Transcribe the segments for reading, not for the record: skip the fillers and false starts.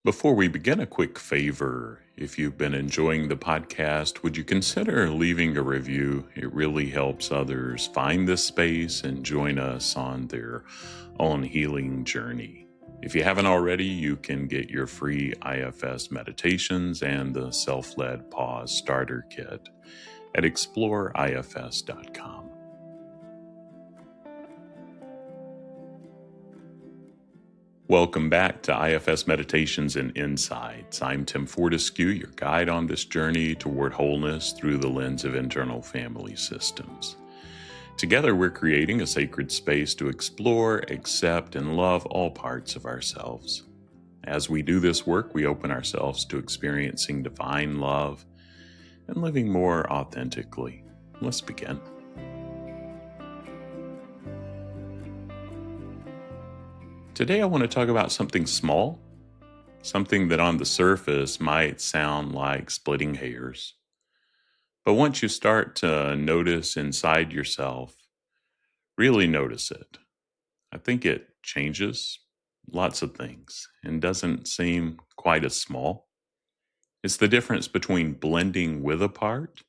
Before we begin, a quick favor. If you've been enjoying the podcast, would you consider leaving a review? It really helps others find this space and join us on their own healing journey. If you haven't already, you can get your free IFS meditations and the self-led pause starter kit at exploreifs.com. Welcome back to IFS Meditations and Insights. I'm Tim Fortescue, your guide on this journey toward wholeness through the lens of internal family systems. Together, we're creating a sacred space to explore, accept, and love all parts of ourselves. As we do this work, we open ourselves to experiencing divine love and living more authentically. Let's begin. Today I want to talk about something small, something that on the surface might sound like splitting hairs. But once you start to notice inside yourself, really notice it, I think it changes lots of things and doesn't seem quite as small. It's the difference between blending with a part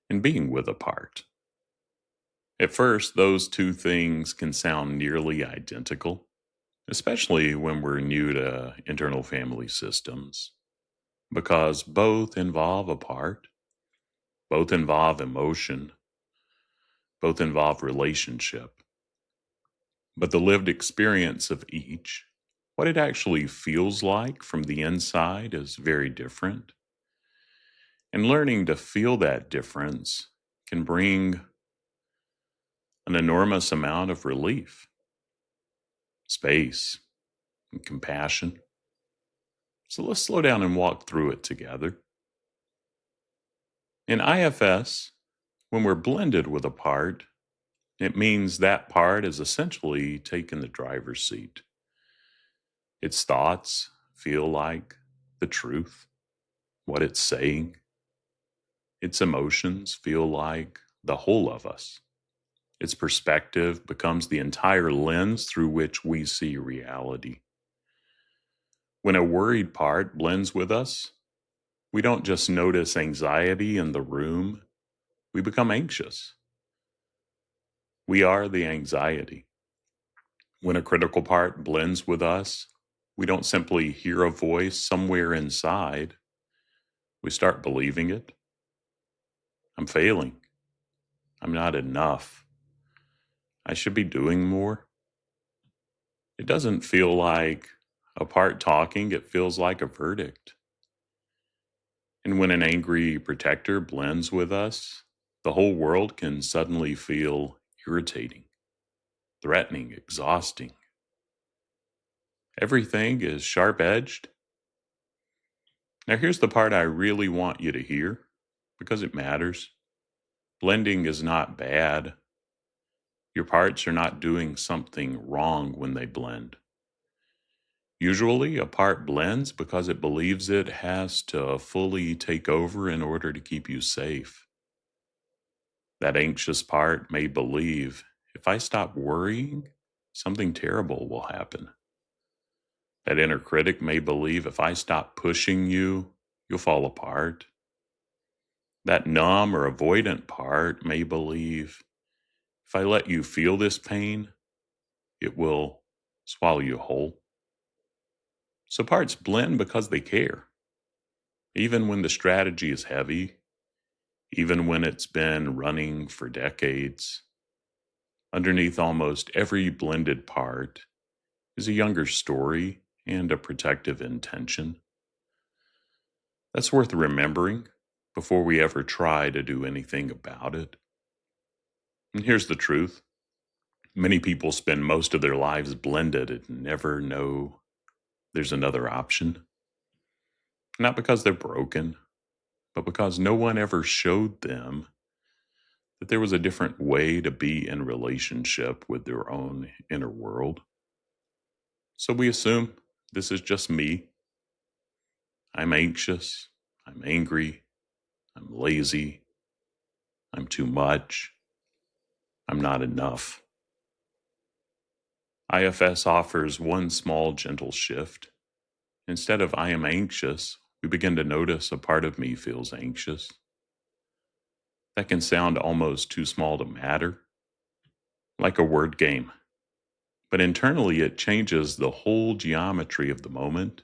and being with a part. At first, those two things can sound nearly identical, especially when we're new to internal family systems, because both involve a part, both involve emotion, both involve relationship. But the lived experience of each, what it actually feels like from the inside, is very different. And learning to feel that difference can bring an enormous amount of relief, space, and compassion. So let's slow down and walk through it together. In IFS, when we're blended with a part, it means that part is essentially taken the driver's seat. Its thoughts feel like the truth, what it's saying. Its emotions feel like the whole of us. Its perspective becomes the entire lens through which we see reality. When a worried part blends with us, we don't just notice anxiety in the room, we become anxious. We are the anxiety. When a critical part blends with us, we don't simply hear a voice somewhere inside. We start believing it. I'm failing. I'm not enough. I should be doing more. It doesn't feel like a part talking, it feels like a verdict. And when an angry protector blends with us, the whole world can suddenly feel irritating, threatening, exhausting. Everything is sharp edged. Now, here's the part I really want you to hear because it matters. Blending is not bad. Your parts are not doing something wrong when they blend. Usually, a part blends because it believes it has to fully take over in order to keep you safe. That anxious part may believe if I stop worrying, something terrible will happen. That inner critic may believe if I stop pushing you, you'll fall apart. That numb or avoidant part may believe if I let you feel this pain, it will swallow you whole. So parts blend because they care. Even when the strategy is heavy, even when it's been running for decades, underneath almost every blended part is a younger story and a protective intention. That's worth remembering before we ever try to do anything about it. And here's the truth. Many people spend most of their lives blended and never know there's another option. Not because they're broken, but because no one ever showed them that there was a different way to be in relationship with their own inner world. So we assume this is just me. I'm anxious. I'm angry. I'm lazy. I'm too much. I'm not enough. IFS offers one small gentle shift. Instead of I am anxious, we begin to notice a part of me feels anxious. That can sound almost too small to matter, like a word game. But internally, it changes the whole geometry of the moment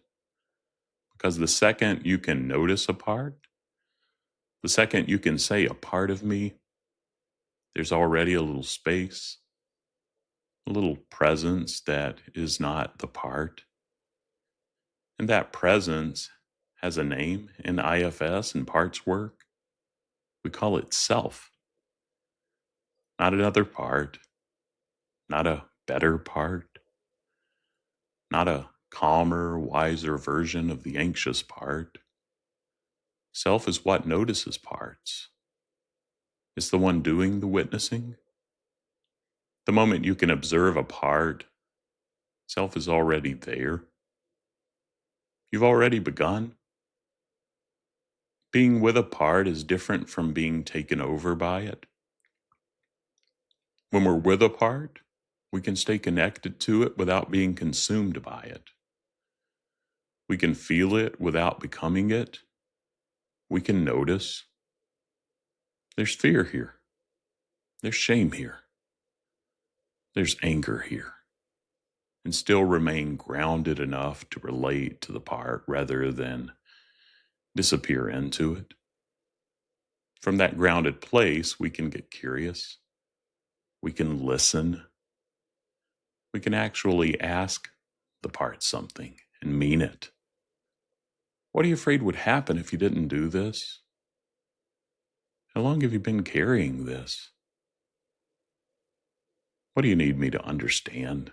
because the second you can notice a part, the second you can say a part of me, there's already a little space, a little presence that is not the part. And that presence has a name in IFS and parts work. We call it self, not another part, not a better part, not a calmer, wiser version of the anxious part. Self is what notices parts. It's the one doing the witnessing. The moment you can observe a part, self is already there. You've already begun. Being with a part is different from being taken over by it. When we're with a part, we can stay connected to it without being consumed by it. We can feel it without becoming it. We can notice. There's fear here. There's shame here. There's anger here. And still remain grounded enough to relate to the part rather than disappear into it. From that grounded place, we can get curious. We can listen. We can actually ask the part something and mean it. What are you afraid would happen if you didn't do this? How long have you been carrying this? What do you need me to understand?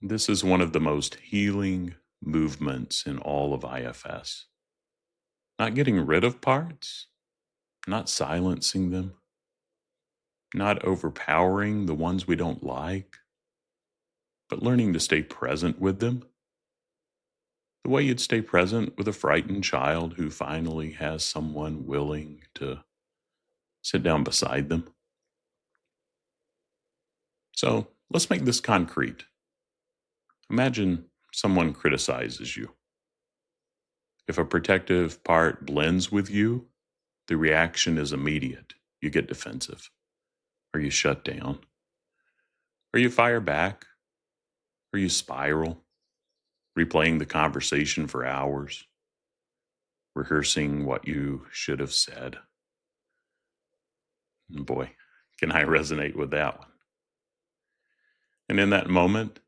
This is one of the most healing movements in all of IFS. Not getting rid of parts, not silencing them, not overpowering the ones we don't like, but learning to stay present with them. The way you'd stay present with a frightened child who finally has someone willing to sit down beside them. So let's make this concrete. Imagine someone criticizes you. If a protective part blends with you, the reaction is immediate. You get defensive, or you shut down, or you fire back, or you spiral, replaying the conversation for hours, rehearsing what you should have said. And boy, can I resonate with that one. And in that moment,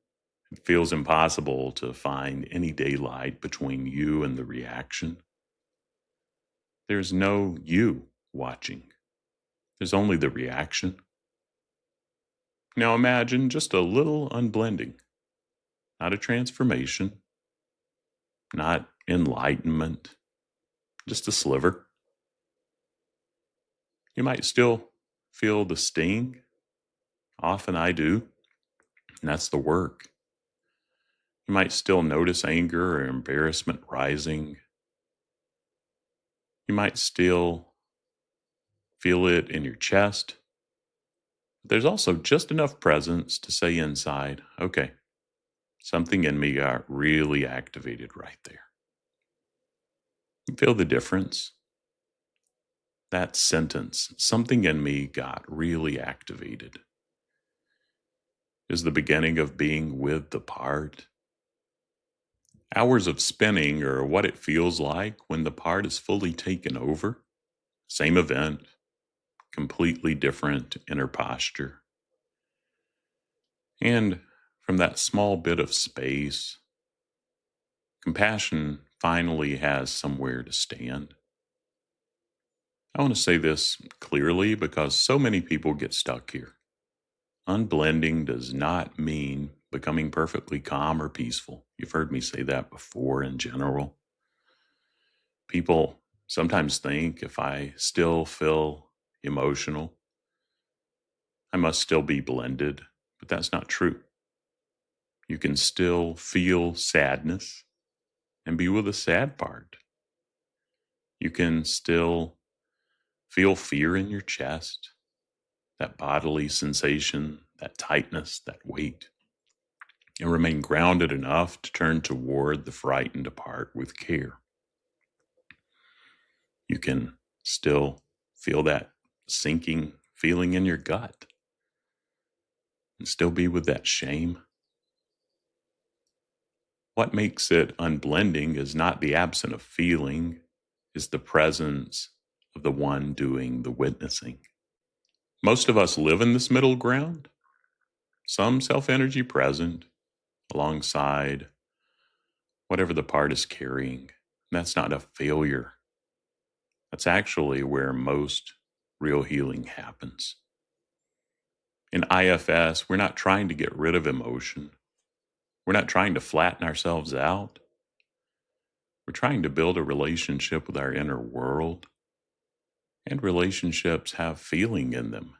it feels impossible to find any daylight between you and the reaction. There's no you watching. There's only the reaction. Now imagine just a little unblending, not a transformation, not enlightenment, just a sliver. You might still feel the sting. Often I do, and that's the work. You might still notice anger or embarrassment rising. You might still feel it in your chest. But there's also just enough presence to say inside, okay, something in me got really activated right there. You feel the difference? That sentence, something in me got really activated, is the beginning of being with the part. Hours of spinning are what it feels like when the part is fully taken over. Same event, completely different inner posture. And from that small bit of space, compassion finally has somewhere to stand. I want to say this clearly because so many people get stuck here. Unblending does not mean becoming perfectly calm or peaceful. You've heard me say that before in general. People sometimes think if I still feel emotional, I must still be blended, but that's not true. You can still feel sadness and be with the sad part. You can still feel fear in your chest, that bodily sensation, that tightness, that weight. and remain grounded enough to turn toward the frightened part with care. You can still feel that sinking feeling in your gut and still be with that shame. What makes it unblending is not the absence of feeling, is the presence of the one doing the witnessing. Most of us live in this middle ground, some self energy present alongside whatever the part is carrying. That's not a failure. That's actually where most real healing happens. In IFS, we're not trying to get rid of emotion. We're not trying to flatten ourselves out. We're trying to build a relationship with our inner world, and relationships have feeling in them.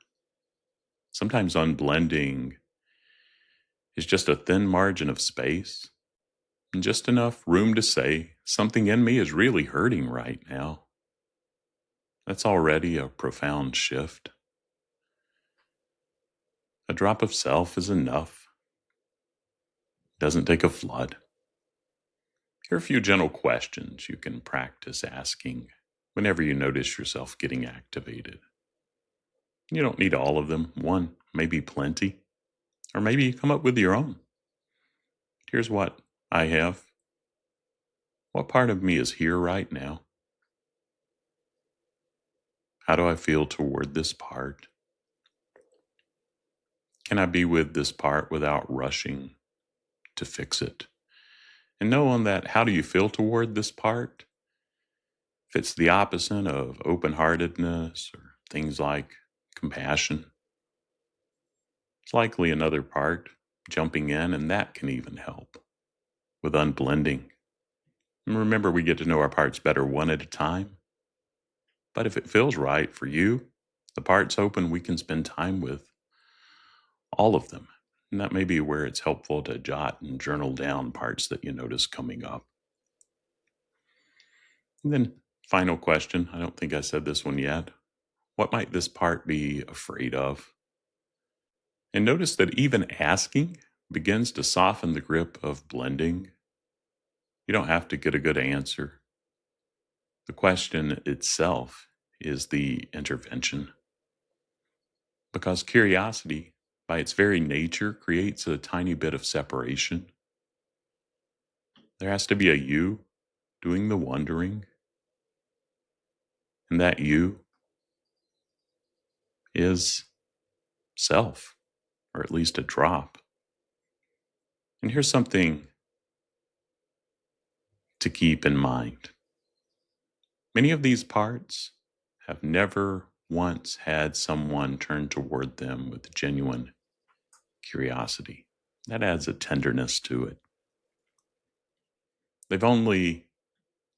Sometimes unblending is just a thin margin of space and just enough room to say, something in me is really hurting right now. That's already a profound shift. A drop of self is enough. Doesn't take a flood. Here are a few gentle questions you can practice asking whenever you notice yourself getting activated. You don't need all of them. One, maybe plenty. Or maybe you come up with your own. Here's what I have. What part of me is here right now? How do I feel toward this part? Can I be with this part without rushing to fix it? And knowing that, how do you feel toward this part? If it's the opposite of open heartedness or things like compassion, it's likely another part jumping in, and that can even help with unblending. And remember, we get to know our parts better one at a time. But if it feels right for you, the parts open, we can spend time with all of them. And that may be where it's helpful to jot and journal down parts that you notice coming up. And then, final question, I don't think I said this one yet. What might this part be afraid of? And notice that even asking begins to soften the grip of blending. You don't have to get a good answer. The question itself is the intervention. Because curiosity, by its very nature, creates a tiny bit of separation. There has to be a you doing the wondering, and that you is self, or at least a drop. And here's something to keep in mind. Many of these parts have never once had someone turn toward them with genuine curiosity. That adds a tenderness to it. They've only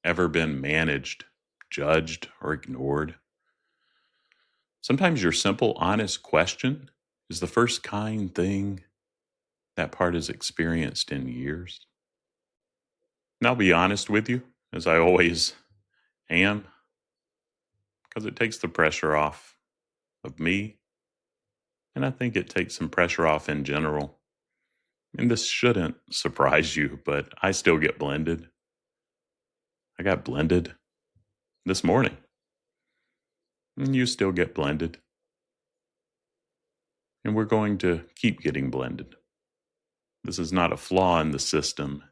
ever been managed, judged, or ignored. Sometimes your simple, honest question is the first kind thing that part has experienced in years. And I'll be honest with you, as I always am, because it takes the pressure off of me. And I think it takes some pressure off in general. And this shouldn't surprise you, but I still get blended. I got blended this morning. And you still get blended. And we're going to keep getting blended. This is not a flaw in the system,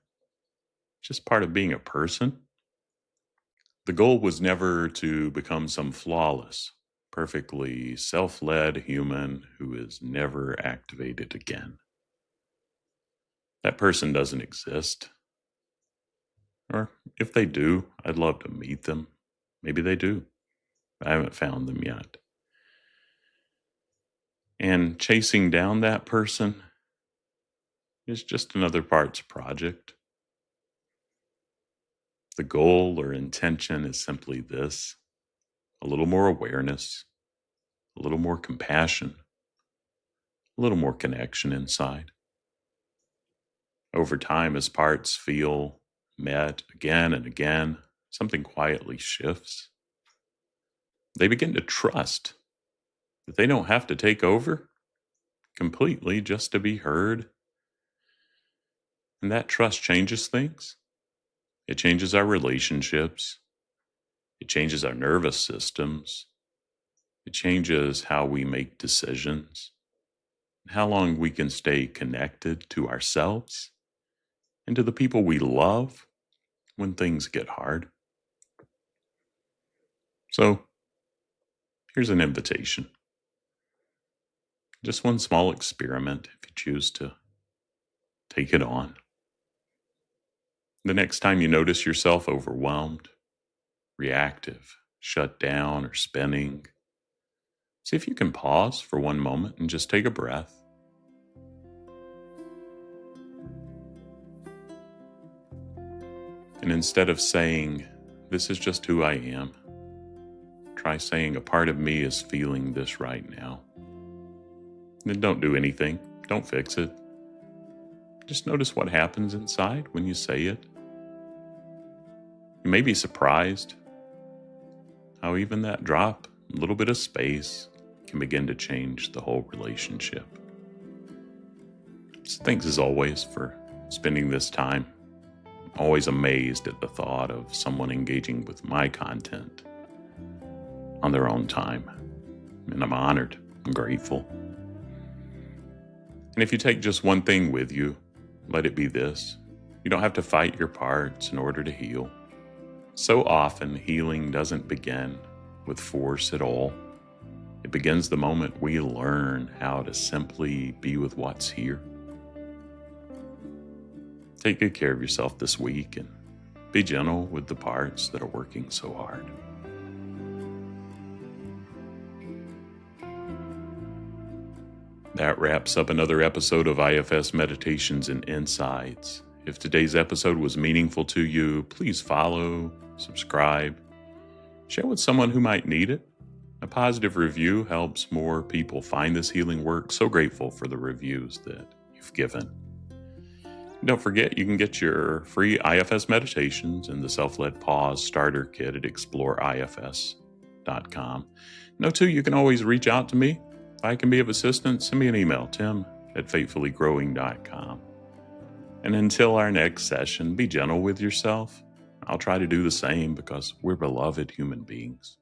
just part of being a person. The goal was never to become some flawless, perfectly self led human who is never activated again. That person doesn't exist. Or if they do, I'd love to meet them. Maybe they do. I haven't found them yet. And chasing down that person is just another part's project. The goal or intention is simply this: a little more awareness, a little more compassion, a little more connection inside. Over time, as parts feel met again and again, something quietly shifts. They begin to trust that they don't have to take over completely just to be heard. And that trust changes things. It changes our relationships. It changes our nervous systems. It changes how we make decisions, how long we can stay connected to ourselves and to the people we love when things get hard. So here's an invitation. Just one small experiment if you choose to take it on. The next time you notice yourself overwhelmed, reactive, shut down, or spinning, see if you can pause for one moment and just take a breath. And instead of saying, "This is just who I am," try saying, "A part of me is feeling this right now." Then don't do anything. Don't fix it. Just notice what happens inside when you say it. You may be surprised how even that drop, a little bit of space, can begin to change the whole relationship. So thanks as always for spending this time. I'm always amazed at the thought of someone engaging with my content on their own time. And I'm honored and grateful. And if you take just one thing with you, let it be this. You don't have to fight your parts in order to heal. So often, healing doesn't begin with force at all. It begins the moment we learn how to simply be with what's here. Take good care of yourself this week and be gentle with the parts that are working so hard. That wraps up another episode of IFS Meditations and Insights. If today's episode was meaningful to you, please follow, subscribe, share with someone who might need it. A positive review helps more people find this healing work. So grateful for the reviews that you've given. Don't forget, you can get your free IFS meditations and the Self-Led Pause Starter Kit at exploreifs.com. Know too, you can always reach out to me. If I can be of assistance, send me an email, tim@faithfullygrowing.com. And until our next session, be gentle with yourself. I'll try to do the same because we're beloved human beings.